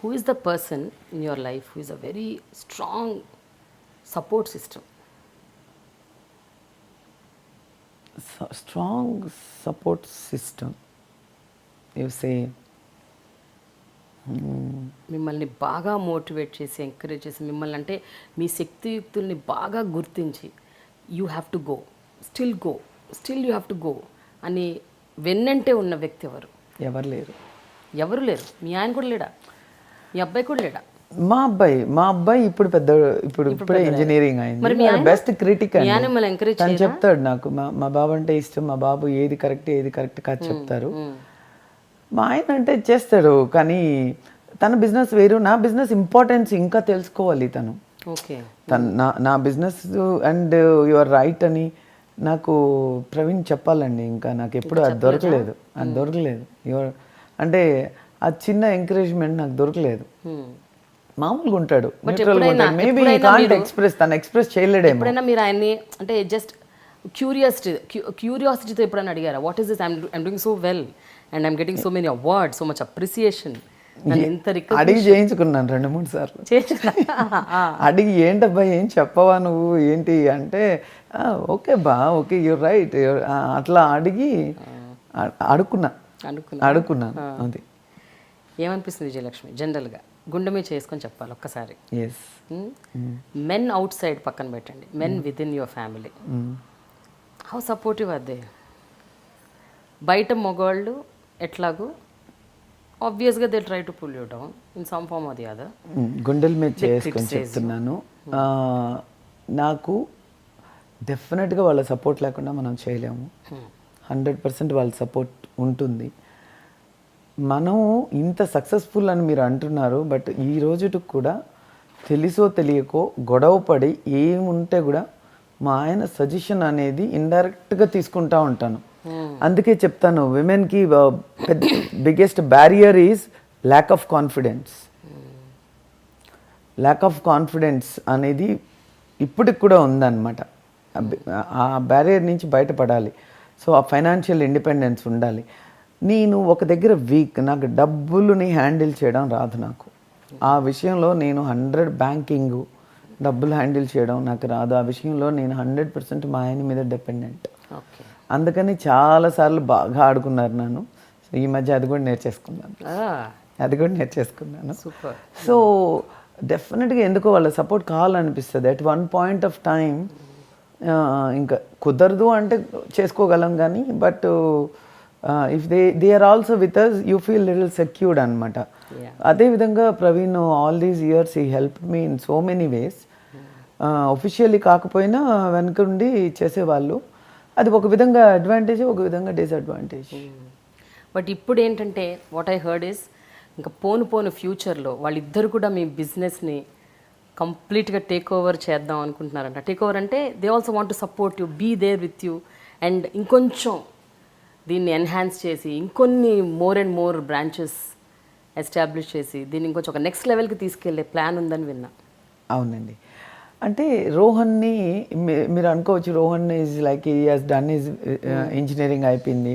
who is the person in your life who is a very strong support system? Strong support system, you say. మిమ్మల్ని బాగా motivate చేసి encourage చేసి మిమ్మల్ని అంటే మీ శక్తియుక్తుల్ని బాగా గుర్తించి you have to go still you have to go అని వెన్నంటే ఉన్న వ్యక్తి ఎవరు? ఎవరు లేరు. ఎవరు లేరు. మీ ఆయన కూడా లేడా? మీ అబ్బాయి కూడా లేడా? మా అబ్బాయి ఇప్పుడు ఇప్పుడే ఇంజనీరింగ్ అయింది. బెస్ట్ క్రిటిక్ తను చెప్తాడు నాకు. మా బాబు అంటే ఇష్టం. మా బాబు ఏది కరెక్ట్ కాదు చెప్తారు. మా ఆయన అంటే చేస్తాడు, కానీ తన బిజినెస్ వేరు, నా బిజినెస్ ఇంపార్టెన్స్ ఇంకా తెలుసుకోవాలి తను. నా బిజినెస్ అండ్ యువర్ రైట్ అని నాకు ప్రవీణ్ చెప్పాలండి. ఇంకా నాకు ఎప్పుడు అది దొరకలేదు. యువర్ అంటే ఆ చిన్న ఎంకరేజ్మెంట్ నాకు దొరకలేదు. మామూలుగా ఉంటాడు, మేబీ ఎక్స్ప్రెస్ తను ఎక్స్ప్రెస్ చేయలేడేమో. ఎప్పుడైనా మీరు ఆయన్ని అంటే జస్ట్ క్యూరియాసిటీతో ఎప్పుడైనా అడిగారా, what is this, I'm doing so well and I'm getting so many awards, so much appreciation? అడిగి చేయించుకున్నాను 2-3 సార్లు. అడిగి ఏంటబ్బా ఏం చెప్పవా నువ్వు ఏంటి అంటే, ఓకే ఓకే యూర్ రైట్ అట్లా అడిగి అడుక్కున్నాను. అది ఏమనిపిస్తుంది విజయలక్ష్మి జనరల్గా గుండె మీద చేసుకొని చెప్పాలి ఒక్కసారి? మెన్ అవుట్ సైడ్ పక్కన పెట్టండి, men within your family, how supportive అదే? బయట మగవాళ్ళు ఎట్లాగూ ఆబ్వియస్గా they try to pull you down in some form or the other. గుండెల మీద చేసుకొని చెప్తున్నాను. నాకు డెఫినెట్గా వాళ్ళ సపోర్ట్ లేకుండా మనం చేయలేము. 100% వాళ్ళ సపోర్ట్ ఉంటుంది. మనం ఇంత సక్సెస్ఫుల్ అని మీరు అంటున్నారు, బట్ ఈ రోజుకి కూడా తెలుసో తెలియకో గొడవ పడి ఏముంటే కూడా మా ఆయన సజెషన్ అనేది ఇండైరెక్ట్గా తీసుకుంటా ఉంటాను. అందుకే చెప్తాను, విమెన్కి biggest barrier is lack of confidence అనేది ఇప్పటికి కూడా ఉందన్నమాట. ఆ బ్యారియర్ నుంచి బయటపడాలి. సో ఆ ఫైనాన్షియల్ ఇండిపెండెన్స్ ఉండాలి. నేను ఒక దగ్గర వీక్, నాకు డబ్బులని హ్యాండిల్ చేయడం రాదు. నాకు ఆ విషయంలో నేను 100 బ్యాంకింగ్ డబ్బులు హ్యాండిల్ చేయడం నాకు రాదు. ఆ విషయంలో నేను 100% మా ఆయన మీద డిపెండెంట్. అందుకని చాలాసార్లు బాగా ఆడుకున్నారు నన్ను. సో ఈ మధ్య అది కూడా నేర్చేసుకున్నాను. సో డెఫినెట్గా ఎందుకో వాళ్ళ సపోర్ట్ కావాలనిపిస్తుంది. At one point of time ఇంకా కుదరదు అంటే చేసుకోగలం, కానీ but if they are also with us you feel little secured అనమాట. అదేవిధంగా Praveen all these years he help me in so many ways. Officially కాకపోయినా వెనక నుండి చేసేవాళ్ళు. అది ఒక విధంగా అడ్వాంటేజ్, ఒక విధంగా డిసడ్వాంటేజ్. బట్ ఇప్పుడు ఏంటంటే వాట్ ఐ హర్డ్ ఇస్, ఇంకా పోను ఫ్యూచర్లో వాళ్ళిద్దరు కూడా మీ బిజినెస్ని కంప్లీట్గా టేక్ ఓవర్ చేద్దాం అనుకుంటున్నారంట. టేక్ ఓవర్ అంటే they also want to support you, be there with you, and ఇంకొంచెం దీన్ని ఎన్హాన్స్ చేసి ఇంకొన్ని more and more branches establish చేసి దీన్ని ఇంకొంచెం ఒక నెక్స్ట్ లెవెల్కి తీసుకెళ్లే ప్లాన్ ఉందని విన్నా. అవునండి. అంటే రోహన్ని మీరు అనుకోవచ్చు, Rohan is like he has done his engineering అయిపోయింది,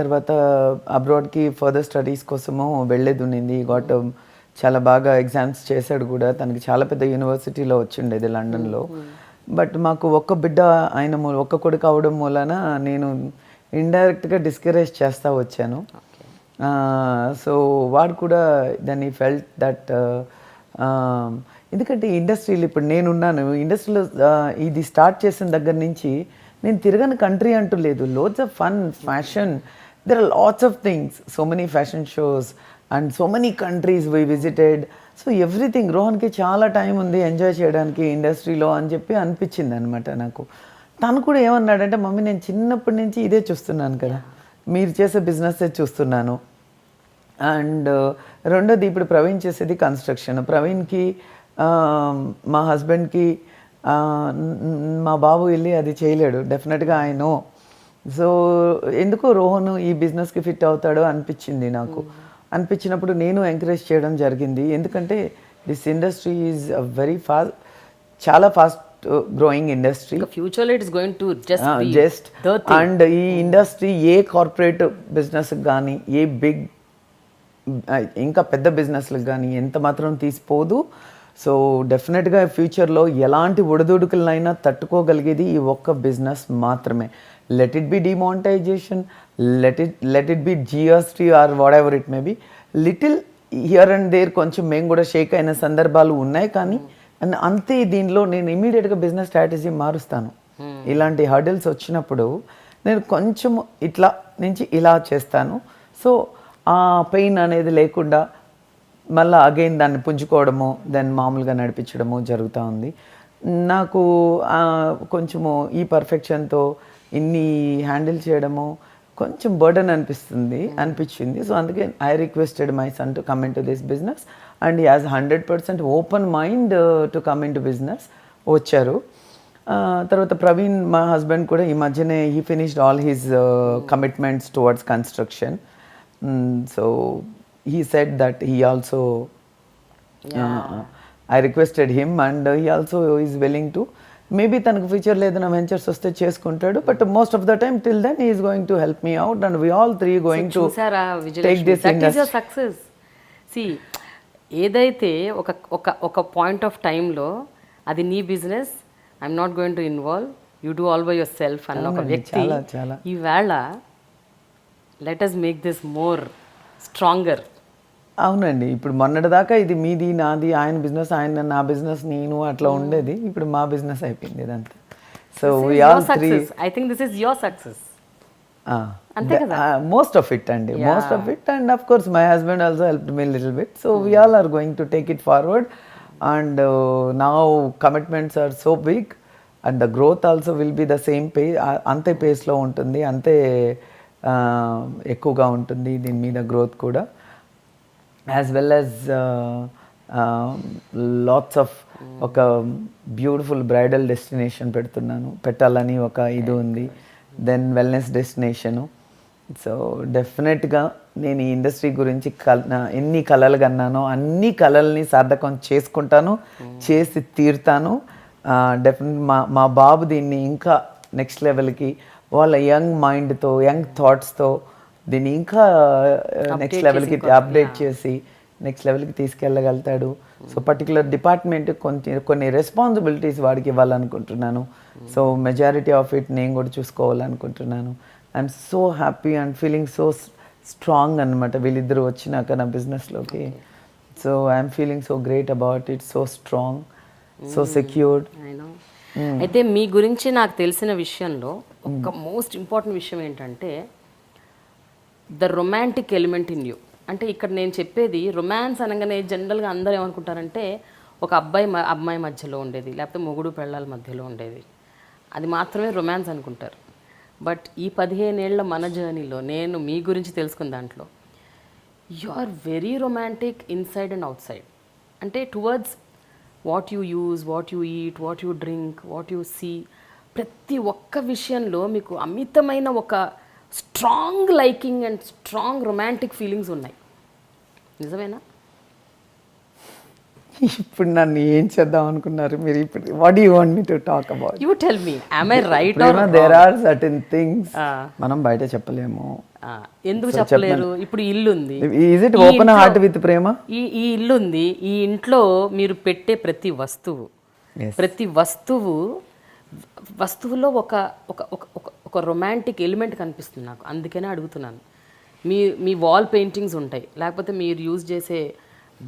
తర్వాత అబ్రాడ్కి ఫర్దర్ స్టడీస్ కోసము వెళ్ళేది ఉన్నింది. గాట్ చాలా బాగా ఎగ్జామ్స్ చేశాడు కూడా. తనకి చాలా పెద్ద యూనివర్సిటీలో వచ్చిండేది లండన్లో. బట్ మాకు ఒక్క బిడ్డ ఆయన ఒక్క కొడుకు అవడం మూలన నేను ఇండైరెక్ట్గా డిస్కరేజ్ చేస్తూ వచ్చాను. సో వాడు కూడా దాన్ని ఫెల్ట్ దట్, ఎందుకంటే ఇండస్ట్రీలో ఇప్పుడు నేనున్నాను. ఇండస్ట్రీలో ఇది స్టార్ట్ చేసిన దగ్గర నుంచి నేను తిరగని కంట్రీ అంటూ లేదు. Loads of fun, fashion, there are lots of things, so many fashion shows and so many countries we visited. So everything. రోహన్కి చాలా టైం ఉంది ఎంజాయ్ చేయడానికి ఇండస్ట్రీలో అని చెప్పి అనిపించింది అనమాట నాకు. తను కూడా ఏమన్నాడంటే, మమ్మీ నేను చిన్నప్పటి నుంచి ఇదే చూస్తున్నాను కదా, మీరు చేసే బిజినెస్సే చూస్తున్నాను. అండ్ రెండోది ఇప్పుడు ప్రవీణ్ చేసేది కన్స్ట్రక్షన్. ప్రవీణ్కి మా హస్బెండ్కి మా బాబు వెళ్ళి అది చేయలేడు. డెఫినెట్గా ఐ నో. సో ఎందుకో రోహన్ ఈ బిజినెస్కి ఫిట్ అవుతాడో అనిపించింది నాకు. అనిపించినప్పుడు నేను ఎంకరేజ్ చేయడం జరిగింది. ఎందుకంటే దిస్ ఇండస్ట్రీ ఈజ్ చాలా ఫాస్ట్ గ్రోయింగ్ ఇండస్ట్రీ. ఫ్యూచర్లో it is going to just and ఈ ఇండస్ట్రీ ఏ కార్పొరేట్ బిజినెస్కి కానీ, ఏ బిగ్ ఇంకా పెద్ద బిజినెస్లకు కానీ ఎంత మాత్రం తీసిపోదు. సో డెఫినెట్గా ఫ్యూచర్లో ఎలాంటి ఒడిదుడుకులనైనా తట్టుకోగలిగేది ఈ ఒక్క బిజినెస్ మాత్రమే. Let it be demonetisation, let it be GST or whatever it may be, little here and there కొంచెం మేము కూడా షేక్ అయిన సందర్భాలు ఉన్నాయి. కానీ అంతే దీనిలో నేను ఇమీడియట్గా బిజినెస్ స్ట్రాటజీ మారుస్తాను. ఇలాంటి హర్డిల్స్ వచ్చినప్పుడు నేను కొంచెం ఇట్లా నుంచి ఇలా చేస్తాను. సో ఆ పెయిన్ అనేది లేకుండా మళ్ళీ అగైన్ దాన్ని పుంజుకోవడము, దాన్ని మామూలుగా నడిపించడము జరుగుతూ ఉంది. నాకు కొంచెము ఈ పర్ఫెక్షన్తో ఇన్ని హ్యాండిల్ చేయడము కొంచెం బర్డన్ అనిపించింది. సో అందుకే I requested my son to come in to this business and he has 100% open mind to come in to business. వచ్చారు. తర్వాత ప్రవీణ్ మా హస్బెండ్ కూడా ఈ మధ్యనే he finished all his commitments towards construction. So he said that he also I requested him and he also is willing to, maybe తనకు ఫ్యూచర్లో ఏదైనా ventures వస్తే చేసుకుంటాడు, but most of the time till then he is going to help me out and we all three going to take this industry. Success సి ఏదైతే ఒక ఒక ఒక పాయింట్ ఆఫ్ టైంలో అది నీ business, I'm not going to involve, you do all by yourself అన్న ఒక వ్యక్తి ఈవేళ let us make this more stronger. అవునండి, ఇప్పుడు మొన్నటిదాకా ఇది మీది నాది, ఆయన బిజినెస్ ఆయన, నా బిజినెస్ నేను, అట్లా ఉండేది. ఇప్పుడు మా బిజినెస్ అయిపోయింది ఇదంతా. So we all three, I think this is your success. Most of it అండి, most of it. And of course my husband also helped me little bit. So we all are going to take it forward and now commitments are so big and the growth also will be the same pace. అంతే పేస్లో ఉంటుంది, అంతే ఎక్కువగా ఉంటుంది దీని మీద growth కూడా. As well as lots of ఒక బ్యూటిఫుల్ బ్రైడల్ డెస్టినేషన్ పెట్టాలని ఒక ఇది ఉంది. Then wellness destination. సో డెఫినెట్గా నేను ఈ ఇండస్ట్రీ గురించి ఎన్ని కలలు కన్నానో అన్ని కలల్ని సార్థకం చేసుకుంటాను, చేసి తీరుతాను. డెఫినెట్ మా బాబు దీన్ని ఇంకా నెక్స్ట్ లెవెల్కి వాళ్ళ యంగ్ మైండ్తో, యంగ్ థాట్స్తో దీన్ని ఇంకా నెక్స్ట్ లెవెల్కి అప్డేట్ చేసి నెక్స్ట్ లెవెల్కి తీసుకెళ్ళగలుగుతాడు. సో పర్టికులర్ డిపార్ట్మెంట్ కొన్ని రెస్పాన్సిబిలిటీస్ వాడికి ఇవ్వాలనుకుంటున్నాను. సో మెజారిటీ ఆఫ్ ఇట్ నేను కూడా చూసుకోవాలనుకుంటున్నాను. I'm so happy and feeling so strong అనమాట వీళ్ళిద్దరు వచ్చినాక నా బిజినెస్లోకి. So I'm feeling so great about it, so strong, so secured. అయితే మీ గురించి నాకు తెలిసిన విషయంలో ఒక మోస్ట్ ఇంపార్టెంట్ విషయం ఏంటంటే the romantic element in you. అంటే ఇక్కడ నేను చెప్పేది రొమాన్స్ అనగానే జనరల్గా అందరూ ఏమనుకుంటారంటే ఒక అమ్మాయి మధ్యలో ఉండేది, లేకపోతే మొగుడు పెళ్ళాల మధ్యలో ఉండేది, అది మాత్రమే రొమాన్స్ అనుకుంటారు. బట్ ఈ 15 ఏళ్ల మన జర్నీలో నేను మీ గురించి తెలుసుకున్న దాంట్లో you are very romantic inside and outside. అంటే towards what you use, what you eat, what you drink, what you see, ప్రతి ఒక్క విషయంలో మీకు అమితమైన ఒక strong liking and strong romantic feelings ఉన్నాయి. నిజమేనా? ఇప్పుడు నన్ను ఏం చేద్దాం అనుకున్నారు మీరు? ఇప్పుడు what you want me to talk about? You tell me, am I right or wrong? There are certain things మనం బయట చెప్పలేము. ఎందుకు చెప్పలేరు? ఇప్పుడు ఇల్లు ఉంది, is it open heart with ప్రేమ? ఈ ఇల్లు ఉంది, ఈ ఇంట్లో మీరు పెట్టే ప్రతి వస్తువులో ఒక ఒక రొమాంటిక్ ఎలిమెంట్ కనిపిస్తుంది నాకు. అందుకనే అడుగుతున్నాను. మీ వాల్ పెయింటింగ్స్ ఉంటాయి, లేకపోతే మీరు యూజ్ చేసే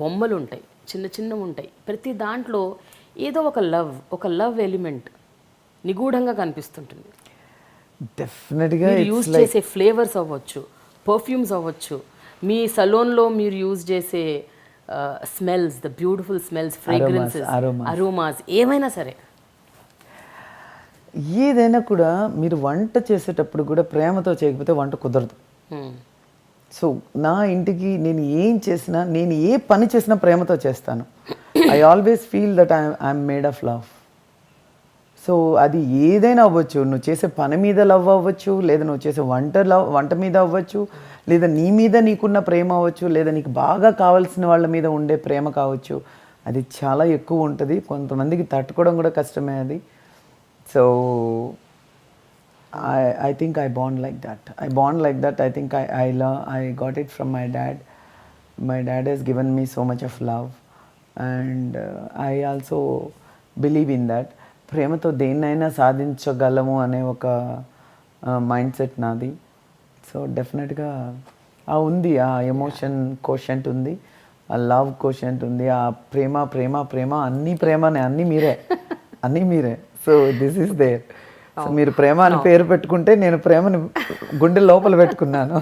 బొమ్మలు ఉంటాయి, చిన్నవి ఉంటాయి. ప్రతి దాంట్లో ఏదో ఒక లవ్ ఎలిమెంట్ నిగూఢంగా కనిపిస్తుంటుంది. డెఫినెట్గా యూజ్ చేసే ఫ్లేవర్స్ అవ్వచ్చు, పర్ఫ్యూమ్స్ అవ్వచ్చు, మీ సలోన్లో మీరు యూజ్ చేసే smells, the beautiful smells, fragrances, aromas, ఏమైనా సరే ఏదైనా కూడా మీరు వంట చేసేటప్పుడు కూడా ప్రేమతో చేయకపోతే వంట కుదరదు. సో నా ఇంటికి నేను ఏం చేసినా, నేను ఏ పని చేసినా ప్రేమతో చేస్తాను. I always feel that I'm made of love. So అది ఏదైనా అవ్వచ్చు, నువ్వు చేసే పని మీద లవ్ అవ్వచ్చు, లేదా నువ్వు చేసే వంట మీద అవ్వచ్చు, లేదా నీ మీద నీకున్న ప్రేమ అవ్వచ్చు, లేదా నీకు బాగా కావాల్సిన వాళ్ళ మీద ఉండే ప్రేమ కావచ్చు. అది చాలా ఎక్కువ ఉంటుంది, కొంతమందికి తట్టుకోవడం కూడా కష్టమే అది. So I think I born like that. I think I got it from my dad. my dad has given me so much of love, and I also believe in that. ప్రేమతో దేన్నైనా సాధించగలము అనే ఒక మైండ్ సెట్ నాది. So డెఫినెట్గా ఉంది, ఆ emotion quotient ఉంది, ఆ లవ్ కోషంట్ ఉంది, ఆ ప్రేమ ప్రేమ ప్రేమ అన్నీ ప్రేమనే, అన్నీ మీరే, అన్నీ మీరే. So this is there. So మీరు ప్రేమ అని పేరు పెట్టుకుంటే నేను ప్రేమని గుండె లోపల పెట్టుకున్నాను.